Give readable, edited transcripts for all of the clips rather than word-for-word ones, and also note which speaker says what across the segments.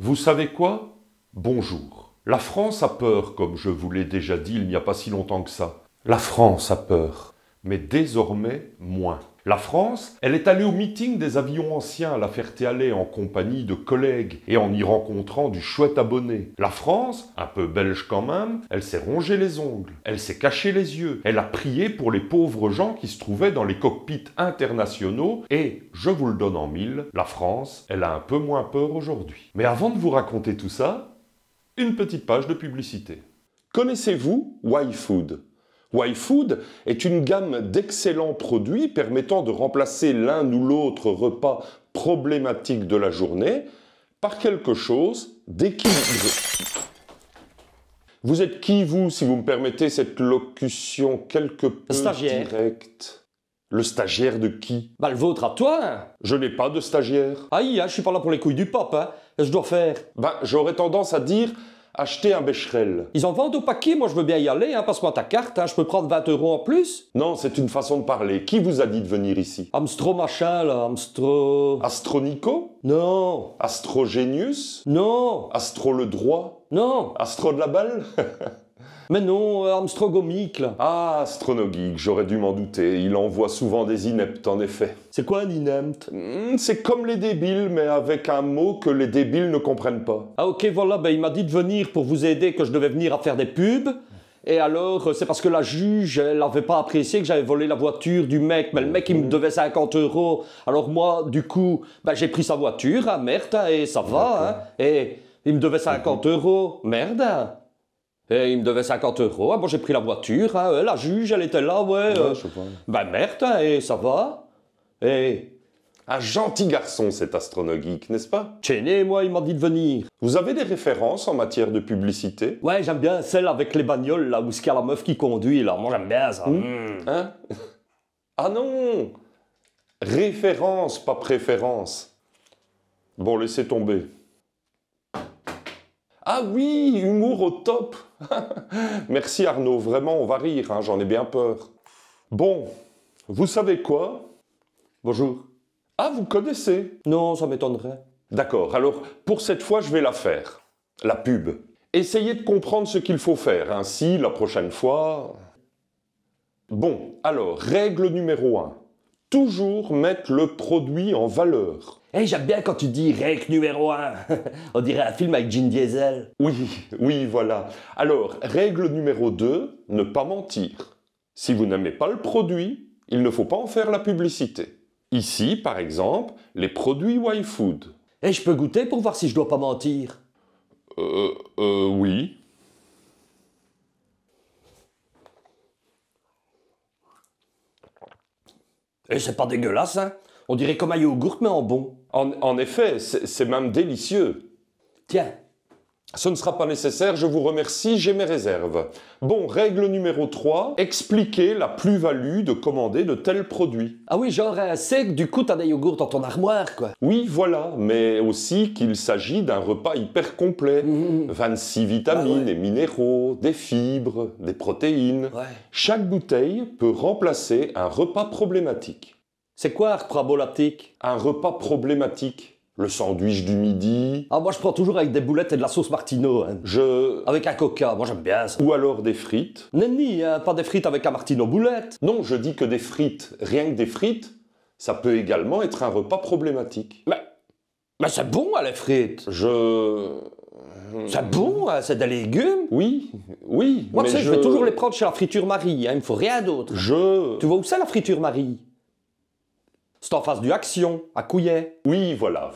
Speaker 1: Vous savez quoi? Bonjour. La France a peur, comme je vous l'ai déjà dit il n'y a pas si longtemps que ça. La France a peur, mais désormais moins. La France, elle est allée au meeting des avions anciens à la Ferté-Alais en compagnie de collègues et en y rencontrant du chouette abonné. La France, un peu belge quand même, elle s'est rongé les ongles, elle s'est caché les yeux, elle a prié pour les pauvres gens qui se trouvaient dans les cockpits internationaux et, je vous le donne en mille, la France, elle a un peu moins peur aujourd'hui. Mais avant de vous raconter tout ça, une petite page de publicité. Connaissez-vous YFood ? YFood est une gamme d'excellents produits permettant de remplacer l'un ou l'autre repas problématique de la journée par quelque chose d'équilibré. Vous êtes qui, vous, si vous me permettez cette locution quelque peu
Speaker 2: Stagiaire.
Speaker 1: directe? Le stagiaire de qui?
Speaker 2: Bah le vôtre à toi, hein.
Speaker 1: Je n'ai pas de stagiaire.
Speaker 2: Aïe, hein, je suis pas là pour les couilles du pape, hein. Qu'est-ce que je dois faire?
Speaker 1: J'aurais tendance à dire acheter un Becherel.
Speaker 2: Ils en vendent au paquet, moi je veux bien y aller, hein. Passe-moi ta carte, hein. Je peux prendre 20 € en plus.
Speaker 1: Non, c'est une façon de parler. Qui vous a dit de venir ici?
Speaker 2: Amstro machin, là, Amstro...
Speaker 1: Astronico?
Speaker 2: Non,
Speaker 1: Astrogenius?
Speaker 2: non,
Speaker 1: Astro le droit?
Speaker 2: non.
Speaker 1: Astro de la balle?
Speaker 2: Mais non, Amstrogomique, là.
Speaker 1: Ah, Astronogeek, j'aurais dû m'en douter. Il envoie souvent des ineptes, en effet.
Speaker 2: C'est quoi un inept?
Speaker 1: C'est comme les débiles, mais avec un mot que les débiles ne comprennent pas.
Speaker 2: Ah ok, voilà, ben il m'a dit de venir pour vous aider, que je devais venir à faire des pubs. Et alors, c'est parce que la juge, elle n'avait pas apprécié que j'avais volé la voiture du mec. Mais le mec, il me devait 50 €. Alors moi, du coup, ben, j'ai pris sa voiture, hein, merde, hein, et ça va. Hein, et il me devait 50 €. Merde, hein. Et il me devait 50 €. Ah, bon, j'ai pris la voiture. Hein, la juge, elle était là, ouais.
Speaker 1: Je vois.
Speaker 2: Ben merde, hein, et ça va. Et...
Speaker 1: Un gentil garçon, cet Astronogeek, n'est-ce pas?
Speaker 2: Chéné, moi, il m'a dit de venir.
Speaker 1: Vous avez des références en matière de publicité?
Speaker 2: Ouais, j'aime bien celle avec les bagnoles, là, où il y a la meuf qui conduit, là. Moi, j'aime bien ça.
Speaker 1: Hein? Ah non! Référence, pas préférence. Bon, laissez tomber. Ah oui, humour au top. Merci Arnaud, vraiment on va rire, hein, j'en ai bien peur. Bon, vous savez quoi?
Speaker 2: Bonjour.
Speaker 1: Ah, vous connaissez?
Speaker 2: Non, ça m'étonnerait.
Speaker 1: D'accord, alors pour cette fois je vais la faire. La pub. Essayez de comprendre ce qu'il faut faire, ainsi la prochaine fois... Bon, alors, règle numéro 1. Toujours mettre le produit en valeur.
Speaker 2: Hey, j'aime bien quand tu dis règle numéro 1. On dirait un film avec Vin Diesel.
Speaker 1: Oui, voilà. Alors, règle numéro 2, ne pas mentir. Si vous n'aimez pas le produit, il ne faut pas en faire la publicité. Ici, par exemple, les produits YFood.
Speaker 2: Hey, je peux goûter pour voir si je dois pas mentir.
Speaker 1: Oui.
Speaker 2: Et c'est pas dégueulasse, hein. On dirait comme un yogourt, mais en bon.
Speaker 1: En effet, c'est même délicieux.
Speaker 2: Tiens.
Speaker 1: Ce ne sera pas nécessaire, je vous remercie, j'ai mes réserves. Bon, règle numéro 3, expliquez la plus-value de commander de tels produits.
Speaker 2: Ah oui, genre c'est que du coup t'as des yogourts dans ton armoire, quoi.
Speaker 1: Oui, voilà, mais aussi qu'il s'agit d'un repas hyper complet. 26 vitamines et minéraux, des fibres, des protéines.
Speaker 2: Ouais.
Speaker 1: Chaque bouteille peut remplacer un repas problématique.
Speaker 2: C'est quoi un repas problématique?
Speaker 1: Un repas problématique. Le sandwich du midi.
Speaker 2: Ah, moi je prends toujours avec des boulettes et de la sauce Martino. Hein. Avec un coca, moi j'aime bien ça.
Speaker 1: Ou alors des frites.
Speaker 2: Nenni, hein, pas des frites avec un Martino boulette.
Speaker 1: Non, je dis que des frites. Rien que des frites, ça peut également être un repas problématique.
Speaker 2: Mais c'est bon, hein, les frites. C'est bon, hein, c'est des légumes.
Speaker 1: Oui.
Speaker 2: Moi,
Speaker 1: mais
Speaker 2: tu sais, je vais toujours les prendre chez la friture Marie, hein, il me faut rien d'autre. Tu vois où c'est la friture Marie? C'est en face du Action, à Couillet.
Speaker 1: Oui, voilà.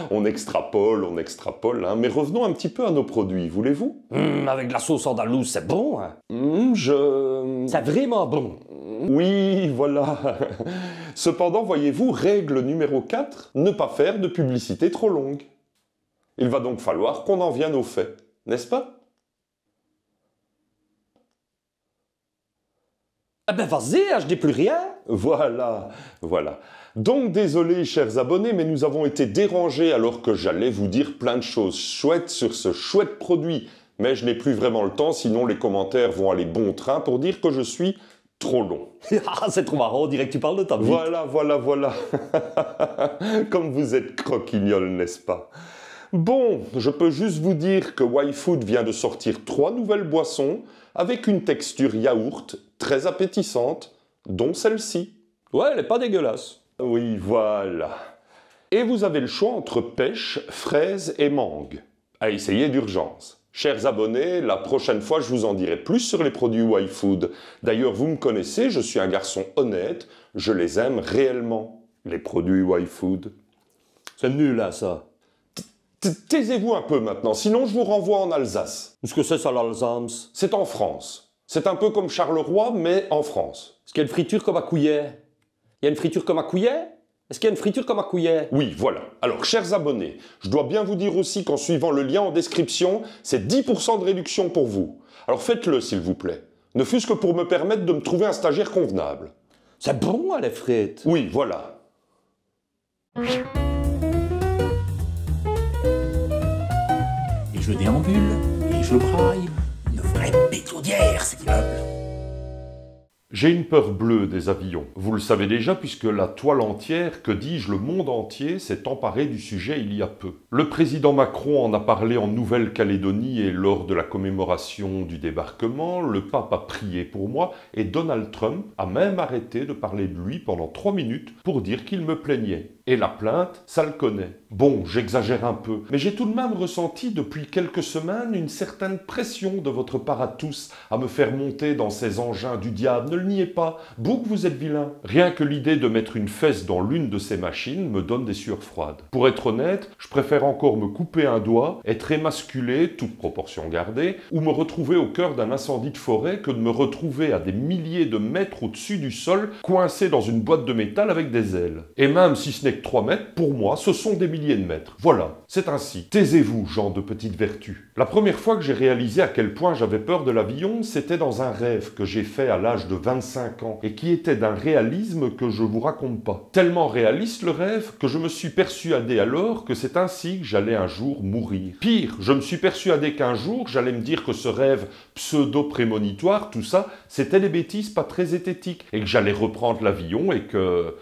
Speaker 1: on extrapole, hein. Mais revenons un petit peu à nos produits, voulez-vous?
Speaker 2: Avec de la sauce andalouse, c'est bon, hein. C'est vraiment bon.
Speaker 1: Oui, voilà. Cependant, voyez-vous, règle numéro 4, ne pas faire de publicité trop longue. Il va donc falloir qu'on en vienne aux faits, n'est-ce pas?
Speaker 2: Eh ben vas-y, hein, je dis plus rien.
Speaker 1: Voilà. Donc désolé chers abonnés, mais nous avons été dérangés alors que j'allais vous dire plein de choses chouettes sur ce chouette produit. Mais je n'ai plus vraiment le temps, sinon les commentaires vont aller bon train pour dire que je suis trop long.
Speaker 2: Ah, c'est trop marrant, on dirait que tu parles de ta vie.
Speaker 1: Voilà. Comme vous êtes croquignol, n'est-ce pas? Bon, je peux juste vous dire que YFood vient de sortir 3 nouvelles boissons avec une texture yaourt très appétissante, dont celle-ci.
Speaker 2: Ouais, elle est pas dégueulasse.
Speaker 1: Oui, voilà. Et vous avez le choix entre pêche, fraise et mangue. À essayer d'urgence. Chers abonnés, la prochaine fois, je vous en dirai plus sur les produits YFood. D'ailleurs, vous me connaissez, je suis un garçon honnête, je les aime réellement, les produits YFood.
Speaker 2: C'est nul, là, ça.
Speaker 1: Taisez-vous un peu maintenant, sinon je vous renvoie en Alsace.
Speaker 2: Qu'est-ce que c'est, ça, l'Alsace?
Speaker 1: C'est en France. C'est un peu comme Charleroi, mais en France.
Speaker 2: Est-ce qu'il y a une friture comme à Couillet? Il y a une friture comme à Couillet? Est-ce qu'il y a une friture comme à Couillet?
Speaker 1: Oui, voilà. Alors, chers abonnés, je dois bien vous dire aussi qu'en suivant le lien en description, c'est 10% de réduction pour vous. Alors faites-le, s'il vous plaît. Ne fût-ce que pour me permettre de me trouver un stagiaire convenable.
Speaker 2: C'est bon, hein, les frites?
Speaker 1: Oui, voilà.
Speaker 3: Et je déambule, et je braille. Une vraie pétaudière, cet immeuble.
Speaker 1: J'ai une peur bleue des avions. Vous le savez déjà puisque la toile entière, que dis-je, le monde entier, s'est emparé du sujet il y a peu. Le président Macron en a parlé en Nouvelle-Calédonie et lors de la commémoration du débarquement, le pape a prié pour moi et Donald Trump a même arrêté de parler de lui pendant 3 minutes pour dire qu'il me plaignait. Et la plainte, ça le connaît. Bon, j'exagère un peu, mais j'ai tout de même ressenti depuis quelques semaines une certaine pression de votre part à tous à me faire monter dans ces engins du diable. Ne le niez pas, vous que vous êtes vilain. Rien que l'idée de mettre une fesse dans l'une de ces machines me donne des sueurs froides. Pour être honnête, je préfère encore me couper un doigt, être émasculé, toute proportion gardée, ou me retrouver au cœur d'un incendie de forêt que de me retrouver à des milliers de mètres au-dessus du sol, coincé dans une boîte de métal avec des ailes. Et même si ce n'est que 3 mètres, pour moi, ce sont des milliers de mètres. Voilà, c'est ainsi. Taisez-vous, gens de petites vertus. La première fois que j'ai réalisé à quel point j'avais peur de l'avion, c'était dans un rêve que j'ai fait à l'âge de 25 ans et qui était d'un réalisme que je vous raconte pas. Tellement réaliste le rêve que je me suis persuadé alors que c'est ainsi que j'allais un jour mourir. Pire, je me suis persuadé qu'un jour j'allais me dire que ce rêve pseudo-prémonitoire, tout ça, c'était des bêtises pas très zététiques et que j'allais reprendre l'avion et que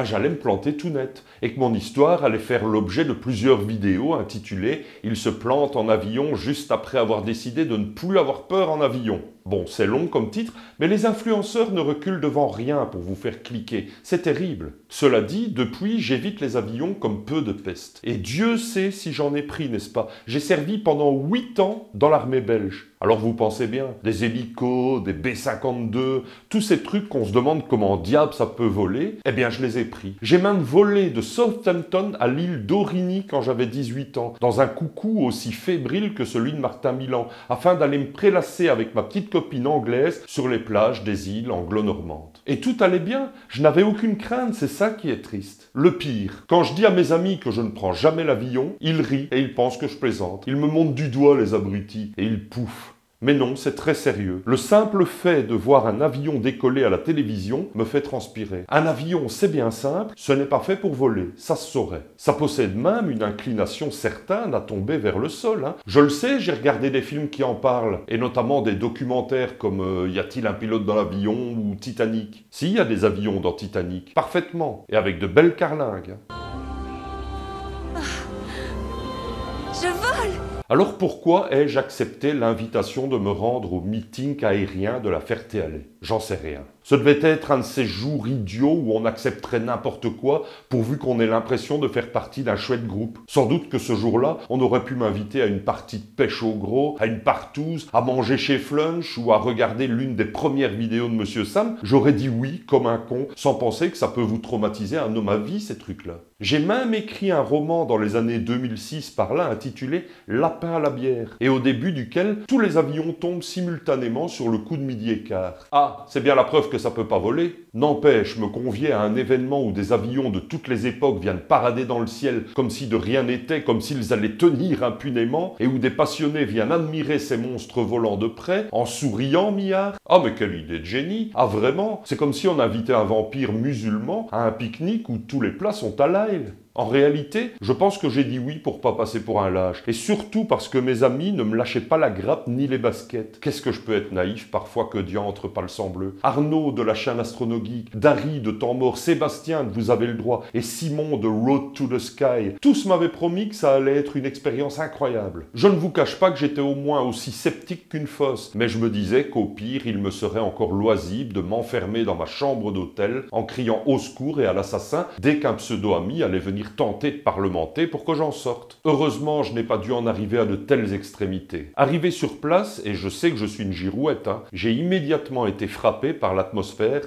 Speaker 1: j'allais me planter tout net, et que mon histoire allait faire l'objet de plusieurs vidéos intitulées « Il se plante en avion juste après avoir décidé de ne plus avoir peur en avion ». Bon, c'est long comme titre, mais les influenceurs ne reculent devant rien pour vous faire cliquer. C'est terrible. Cela dit, depuis, j'évite les avions comme peu de peste. Et Dieu sait si j'en ai pris, n'est-ce pas? J'ai servi pendant 8 ans dans l'armée belge. Alors vous pensez bien, des hélicos, des B-52, tous ces trucs qu'on se demande comment diable ça peut voler, eh bien je les ai pris. J'ai même volé de Southampton à l'île d'Aurigny quand j'avais 18 ans, dans un coucou aussi fébrile que celui de Martin Milan, afin d'aller me prélasser avec ma petite copine anglaise sur les plages des îles anglo-normandes. Et tout allait bien, je n'avais aucune crainte, c'est ça qui est triste. Le pire, quand je dis à mes amis que je ne prends jamais l'avion, ils rient et ils pensent que je plaisante. Ils me montrent du doigt les abrutis et ils pouffent. Mais non, c'est très sérieux. Le simple fait de voir un avion décoller à la télévision me fait transpirer. Un avion, c'est bien simple, ce n'est pas fait pour voler, ça se saurait. Ça possède même une inclination certaine à tomber vers le sol. Je le sais, j'ai regardé des films qui en parlent, et notamment des documentaires comme Y a-t-il un pilote dans l'avion ou Titanic. Si, il y a des avions dans Titanic, parfaitement, et avec de belles carlingues.
Speaker 4: Je vole!
Speaker 1: Alors pourquoi ai-je accepté l'invitation de me rendre au meeting aérien de la Ferté-Alais? J'en sais rien. Ce devait être un de ces jours idiots où on accepterait n'importe quoi pourvu qu'on ait l'impression de faire partie d'un chouette groupe. Sans doute que ce jour-là, on aurait pu m'inviter à une partie de pêche au gros, à une partouze, à manger chez Flunch ou à regarder l'une des premières vidéos de Monsieur Sam. J'aurais dit oui, comme un con, sans penser que ça peut vous traumatiser un homme à vie, ces trucs-là. J'ai même écrit un roman dans les années 2006 par là intitulé « Lapin à la bière » et au début duquel tous les avions tombent simultanément sur le coup de midi et quart. Ah, c'est bien la preuve que ça peut pas voler. N'empêche, me convier à un événement où des avions de toutes les époques viennent parader dans le ciel comme si de rien n'était, comme s'ils allaient tenir impunément, et où des passionnés viennent admirer ces monstres volants de près, en souriant milliards. Ah mais quelle idée de génie! Ah vraiment? C'est comme si on invitait un vampire musulman à un pique-nique où tous les plats sont halal. En réalité, je pense que j'ai dit oui pour pas passer pour un lâche. Et surtout parce que mes amis ne me lâchaient pas la grappe ni les baskets. Qu'est-ce que je peux être naïf parfois que diantre pas le sang bleu. Arnaud de la chaîne Astronogeek, Dari de Temps Mort, Sébastien de Vous avez le droit et Simon de Road to the Sky. Tous m'avaient promis que ça allait être une expérience incroyable. Je ne vous cache pas que j'étais au moins aussi sceptique qu'une fosse, mais je me disais qu'au pire, il me serait encore loisible de m'enfermer dans ma chambre d'hôtel en criant au secours et à l'assassin dès qu'un pseudo-ami allait venir tenter de parlementer pour que j'en sorte. Heureusement, je n'ai pas dû en arriver à de telles extrémités. Arrivé sur place, et je sais que je suis une girouette, j'ai immédiatement été frappé par l'atmosphère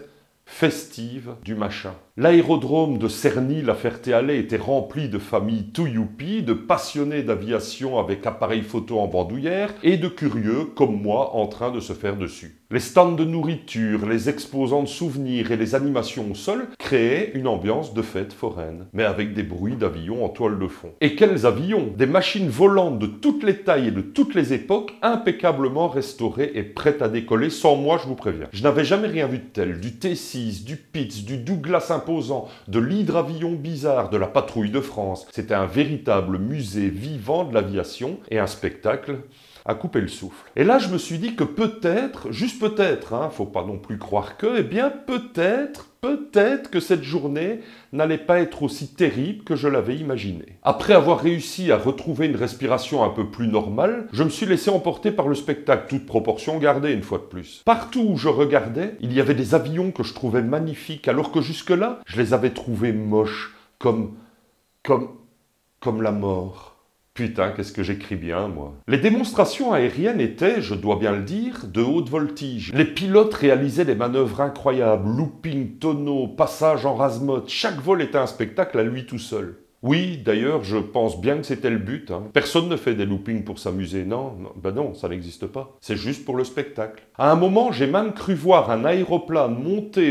Speaker 1: festive du machin. L'aérodrome de Cerny-La Ferté-Alais était rempli de familles tout youpi, de passionnés d'aviation avec appareil photo en bandoulière et de curieux comme moi en train de se faire dessus. Les stands de nourriture, les exposants de souvenirs et les animations au sol créaient une ambiance de fête foraine, mais avec des bruits d'avions en toile de fond. Et quels avions! Des machines volantes de toutes les tailles et de toutes les époques, impeccablement restaurées et prêtes à décoller, sans moi je vous préviens. Je n'avais jamais rien vu de tel, du T6, du Pitts, du Douglas imposant, de l'hydravion bizarre, de la patrouille de France. C'était un véritable musée vivant de l'aviation et un spectacle à couper le souffle. Et là, je me suis dit que peut-être, juste peut-être, faut pas non plus croire que, eh bien peut-être que cette journée n'allait pas être aussi terrible que je l'avais imaginé. Après avoir réussi à retrouver une respiration un peu plus normale, je me suis laissé emporter par le spectacle, toute proportion gardée une fois de plus. Partout où je regardais, il y avait des avions que je trouvais magnifiques, alors que jusque-là, je les avais trouvés moches, comme la mort. Putain, qu'est-ce que j'écris bien, moi. Les démonstrations aériennes étaient, je dois bien le dire, de haute voltige. Les pilotes réalisaient des manœuvres incroyables, looping, tonneau, passage en rase-motte. Chaque vol était un spectacle à lui tout seul. Oui, d'ailleurs, je pense bien que c'était le but. Personne ne fait des loopings pour s'amuser, non, non, ça n'existe pas. C'est juste pour le spectacle. À un moment, j'ai même cru voir un aéroplane monter,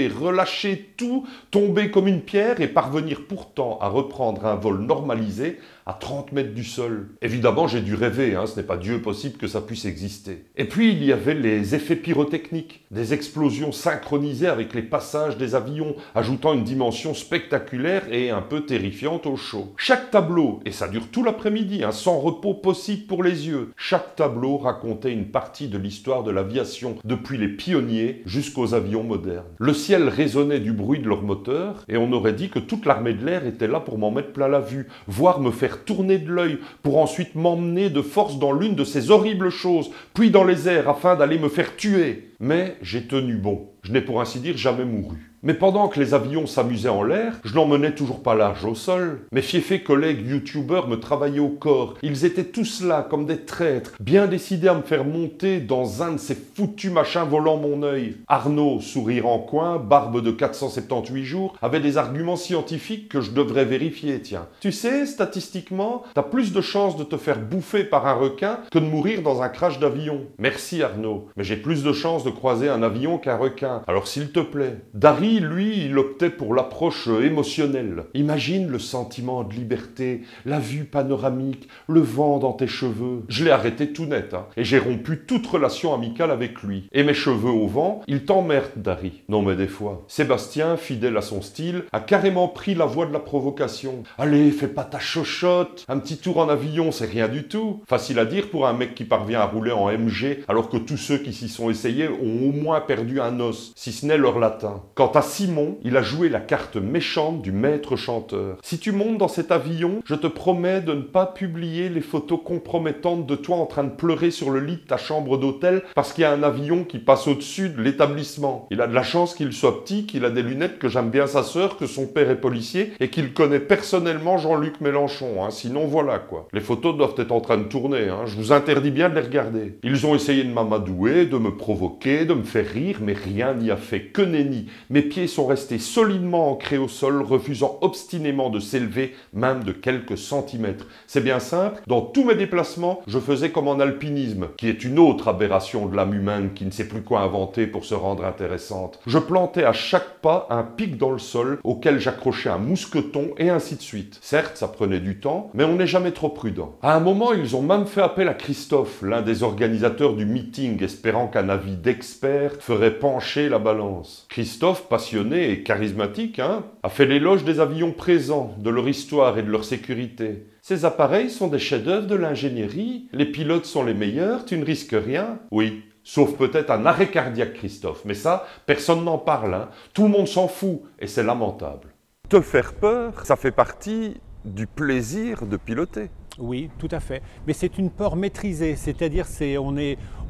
Speaker 1: relâcher tout, tomber comme une pierre et parvenir pourtant à reprendre un vol normalisé à 30 mètres du sol. Évidemment, j'ai dû rêver, ce n'est pas Dieu possible que ça puisse exister. Et puis, il y avait les effets pyrotechniques, des explosions synchronisées avec les passages des avions, ajoutant une dimension spectaculaire et un peu terrifiante au show. Chaque tableau, et ça dure tout l'après-midi, sans repos possible pour les yeux, chaque tableau racontait une partie de l'histoire de l'aviation, depuis les pionniers jusqu'aux avions modernes. Le ciel résonnait du bruit de leurs moteurs, et on aurait dit que toute l'armée de l'air était là pour m'en mettre plein la vue, voire me faire tourner de l'œil, pour ensuite m'emmener de force dans l'une de ces horribles choses, puis dans les airs afin d'aller me faire tuer. Mais j'ai tenu bon. Je n'ai pour ainsi dire jamais mouru. Mais pendant que les avions s'amusaient en l'air, je n'emmenais toujours pas large au sol. Mes fiefés collègues youtubeurs me travaillaient au corps. Ils étaient tous là, comme des traîtres, bien décidés à me faire monter dans un de ces foutus machins volant mon œil. Arnaud, sourire en coin, barbe de 478 jours, avait des arguments scientifiques que je devrais vérifier, tiens. Tu sais, statistiquement, t'as plus de chances de te faire bouffer par un requin que de mourir dans un crash d'avion. Merci Arnaud, mais j'ai plus de chances de croiser un avion qu'un requin. Alors s'il te plaît. Dari, lui, il optait pour l'approche émotionnelle. Imagine le sentiment de liberté, la vue panoramique, le vent dans tes cheveux. Je l'ai arrêté tout net, et j'ai rompu toute relation amicale avec lui. Et mes cheveux au vent, il t'emmerde, Dari. Non mais des fois. Sébastien, fidèle à son style, a carrément pris la voie de la provocation. Allez, fais pas ta chochotte. Un petit tour en avion, c'est rien du tout. Facile à dire pour un mec qui parvient à rouler en MG, alors que tous ceux qui s'y sont essayés ont au moins perdu un os, si ce n'est leur latin. Quant à Simon, il a joué la carte méchante du maître chanteur. Si tu montes dans cet avion, je te promets de ne pas publier les photos compromettantes de toi en train de pleurer sur le lit de ta chambre d'hôtel parce qu'il y a un avion qui passe au-dessus de l'établissement. Il a de la chance qu'il soit petit, qu'il a des lunettes, que j'aime bien sa sœur, que son père est policier et qu'il connaît personnellement Jean-Luc Mélenchon. Sinon voilà quoi. Les photos doivent être en train de tourner. Je vous interdis bien de les regarder. Ils ont essayé de m'amadouer, de me provoquer, de me faire rire, mais rien n'y a fait. Que nenni. Mes pieds sont restés solidement ancrés au sol, refusant obstinément de s'élever, même de quelques centimètres. C'est bien simple, dans tous mes déplacements, je faisais comme en alpinisme, qui est une autre aberration de l'âme humaine qui ne sait plus quoi inventer pour se rendre intéressante. Je plantais à chaque pas un pic dans le sol, auquel j'accrochais un mousqueton, et ainsi de suite. Certes, ça prenait du temps, mais on n'est jamais trop prudent. À un moment, ils ont même fait appel à Christophe, l'un des organisateurs du meeting, espérant qu'un avis d'expert ferait pencher la balance. Christophe passionné et charismatique, hein, a fait l'éloge des avions présents, de leur histoire et de leur sécurité. Ces appareils sont des chefs-d'œuvre de l'ingénierie, les pilotes sont les meilleurs, tu ne risques rien. Oui, sauf peut-être un arrêt cardiaque, Christophe, mais ça, personne n'en parle, hein. Tout le monde s'en fout, et c'est lamentable. Te faire peur, ça fait partie du plaisir de piloter.
Speaker 5: Oui, tout à fait. Mais c'est une peur maîtrisée, c'est-à-dire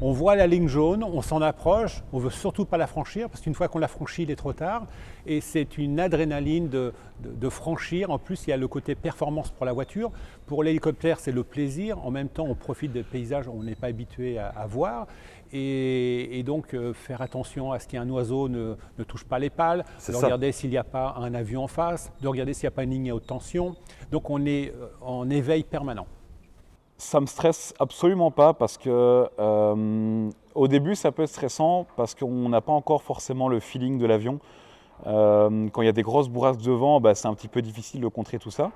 Speaker 5: on voit la ligne jaune, on s'en approche, on ne veut surtout pas la franchir, parce qu'une fois qu'on l'a franchie, il est trop tard. Et c'est une adrénaline de franchir. En plus, il y a le côté performance pour la voiture. Pour l'hélicoptère, c'est le plaisir. En même temps, on profite des paysages où on n'est pas habitué à voir. Et donc, faire attention à ce qu'un oiseau ne touche pas les pales, de regarder s'il n'y a pas un avion en face, de regarder s'il n'y a pas une ligne à haute tension. Donc, on est en éveil permanent.
Speaker 6: Ça me stresse absolument pas parce que au début, ça peut être stressant parce qu'on n'a pas encore forcément le feeling de l'avion. Quand il y a des grosses bourrasques de vent, c'est un petit peu difficile de contrer tout ça.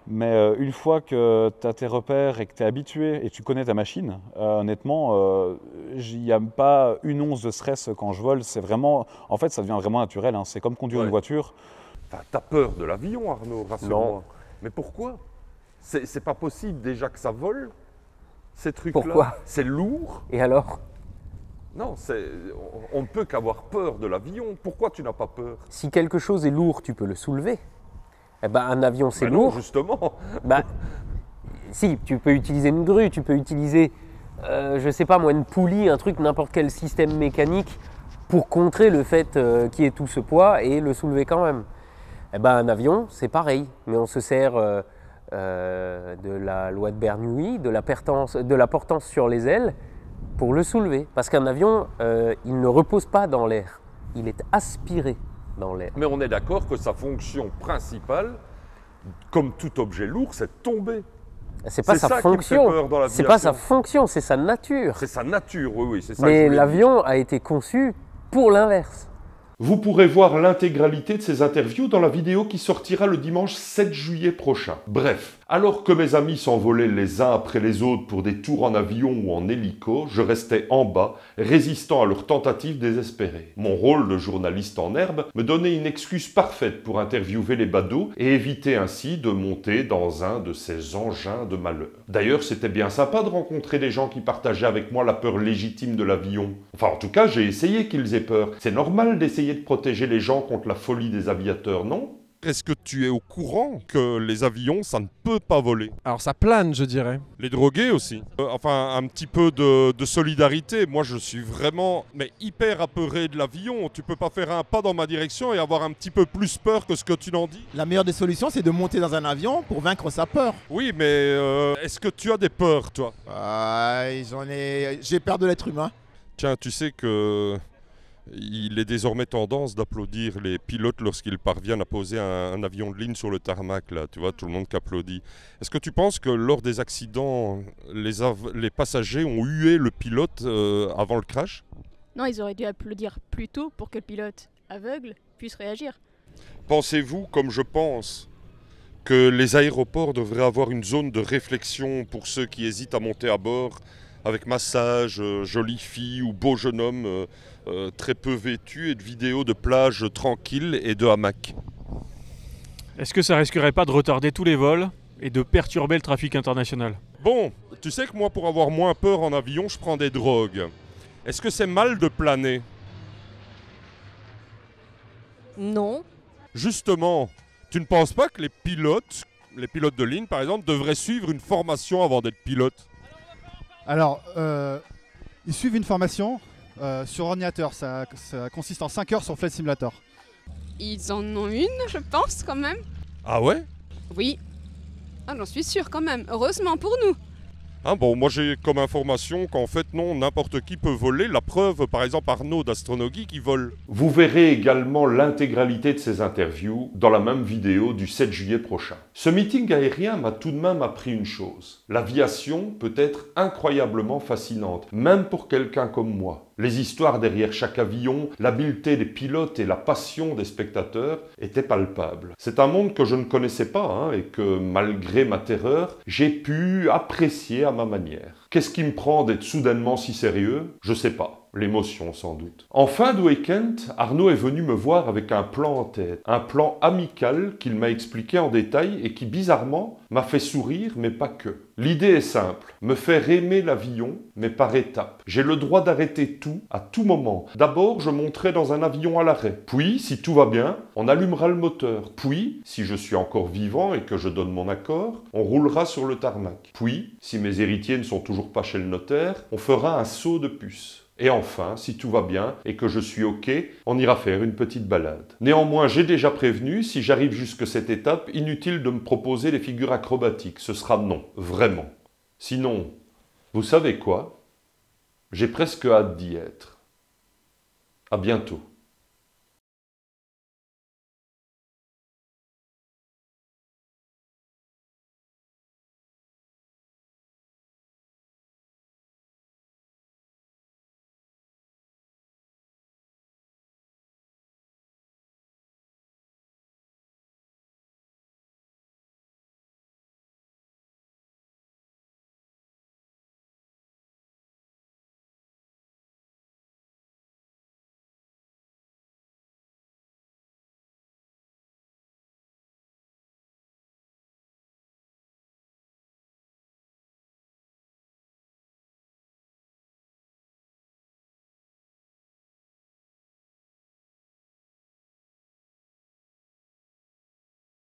Speaker 6: Mais une fois que tu as tes repères et que tu es habitué et tu connais ta machine, honnêtement, il n'y a pas une once de stress quand je vole. C'est vraiment, en fait, ça devient vraiment naturel, hein. C'est comme conduire une voiture.
Speaker 1: T'as peur de l'avion, Arnaud, rassure-moi.
Speaker 7: Non.
Speaker 1: Mais pourquoi? C'est pas possible déjà que ça vole, ces trucs-là.
Speaker 7: Pourquoi?
Speaker 1: C'est lourd.
Speaker 7: Et alors?
Speaker 1: Non, on ne peut qu'avoir peur de l'avion. Pourquoi tu n'as pas peur?
Speaker 7: Si quelque chose est lourd, tu peux le soulever. Eh ben, un avion, c'est
Speaker 1: non,
Speaker 7: lourd.
Speaker 1: Justement.
Speaker 7: Si, tu peux utiliser une grue, tu peux utiliser, je sais pas moi, une poulie, un truc, n'importe quel système mécanique pour contrer le fait qu'il y ait tout ce poids et le soulever quand même. Eh ben, un avion, c'est pareil, mais on se sert de la loi de Bernoulli, de la portance sur les ailes pour le soulever. Parce qu'un avion, il ne repose pas dans l'air, il est aspiré dans l'air.
Speaker 1: Mais on est d'accord que sa fonction principale, comme tout objet lourd, c'est de tomber.
Speaker 7: C'est pas sa fonction, c'est pas sa fonction, c'est sa nature.
Speaker 1: C'est sa nature, oui, c'est ça.
Speaker 7: Mais l'avion a été conçu pour l'inverse.
Speaker 1: Vous pourrez voir l'intégralité de ces interviews dans la vidéo qui sortira le dimanche 7 juillet prochain. Bref, alors que mes amis s'envolaient les uns après les autres pour des tours en avion ou en hélico, je restais en bas, résistant à leurs tentatives désespérées. Mon rôle de journaliste en herbe me donnait une excuse parfaite pour interviewer les badauds et éviter ainsi de monter dans un de ces engins de malheur. D'ailleurs, c'était bien sympa de rencontrer des gens qui partageaient avec moi la peur légitime de l'avion. Enfin, en tout cas, j'ai essayé qu'ils aient peur. C'est normal d'essayer de protéger les gens contre la folie des aviateurs, non?
Speaker 8: Est-ce que tu es au courant que les avions, ça ne peut pas voler?
Speaker 9: Alors ça plane, je dirais.
Speaker 8: Les drogués aussi. Enfin, un petit peu de solidarité. Moi, je suis vraiment hyper apeuré de l'avion. Tu peux pas faire un pas dans ma direction et avoir un petit peu plus peur que ce que tu n'en dis?
Speaker 9: La meilleure des solutions, c'est de monter dans un avion pour vaincre sa peur.
Speaker 8: Oui, mais est-ce que tu as des peurs, toi?
Speaker 9: J'ai peur de l'être humain.
Speaker 8: Tiens, tu sais que... il est désormais tendance d'applaudir les pilotes lorsqu'ils parviennent à poser un avion de ligne sur le tarmac, là, tu vois, tout le monde qui applaudit. Est-ce que tu penses que lors des accidents, les passagers ont hué le pilote avant le crash?
Speaker 10: Non, ils auraient dû applaudir plus tôt pour que le pilote aveugle puisse réagir.
Speaker 8: Pensez-vous, comme je pense, que les aéroports devraient avoir une zone de réflexion pour ceux qui hésitent à monter à bord, avec massage, jolie fille ou beau jeune homme très peu vêtu et de vidéos de plages tranquilles et de hamacs?
Speaker 11: Est-ce que ça risquerait pas de retarder tous les vols et de perturber le trafic international?
Speaker 8: Bon, tu sais que moi, pour avoir moins peur en avion, je prends des drogues. Est-ce que c'est mal de planer?
Speaker 10: Non.
Speaker 8: Justement, tu ne penses pas que les pilotes de ligne par exemple, devraient suivre une formation avant d'être pilotes?
Speaker 12: Alors, ils suivent une formation sur ordinateur. Ça consiste en 5 heures sur Flight Simulator.
Speaker 10: Ils en ont une, je pense, quand même.
Speaker 8: Ah ouais?
Speaker 10: Oui. Ah, j'en suis sûre, quand même. Heureusement pour nous.
Speaker 8: Hein, bon, moi j'ai comme information qu'en fait non, n'importe qui peut voler. La preuve, par exemple, Arnaud d'Astronogie qui vole.
Speaker 1: Vous verrez également l'intégralité de ces interviews dans la même vidéo du 7 juillet prochain. Ce meeting aérien m'a tout de même appris une chose. L'aviation peut être incroyablement fascinante, même pour quelqu'un comme moi. Les histoires derrière chaque avion, l'habileté des pilotes et la passion des spectateurs étaient palpables. C'est un monde que je ne connaissais pas et que, malgré ma terreur, j'ai pu apprécier à ma manière. Qu'est-ce qui me prend d'être soudainement si sérieux? Je sais pas. l'émotion sans doute. En fin de week-end, Arnaud est venu me voir avec un plan en tête. Un plan amical qu'il m'a expliqué en détail et qui bizarrement m'a fait sourire, mais pas que. L'idée est simple, me faire aimer l'avion, mais par étapes. J'ai le droit d'arrêter tout, à tout moment. D'abord, je monterai dans un avion à l'arrêt. Puis, si tout va bien, on allumera le moteur. Puis, si je suis encore vivant et que je donne mon accord, on roulera sur le tarmac. Puis, si mes héritiers ne sont toujours pas chez le notaire, on fera un saut de puce. Et enfin, si tout va bien et que je suis OK, on ira faire une petite balade. Néanmoins, j'ai déjà prévenu, si j'arrive jusque cette étape, inutile de me proposer les figures acrobatiques. Ce sera non, vraiment. Sinon, vous savez quoi? J'ai presque hâte d'y être. À bientôt.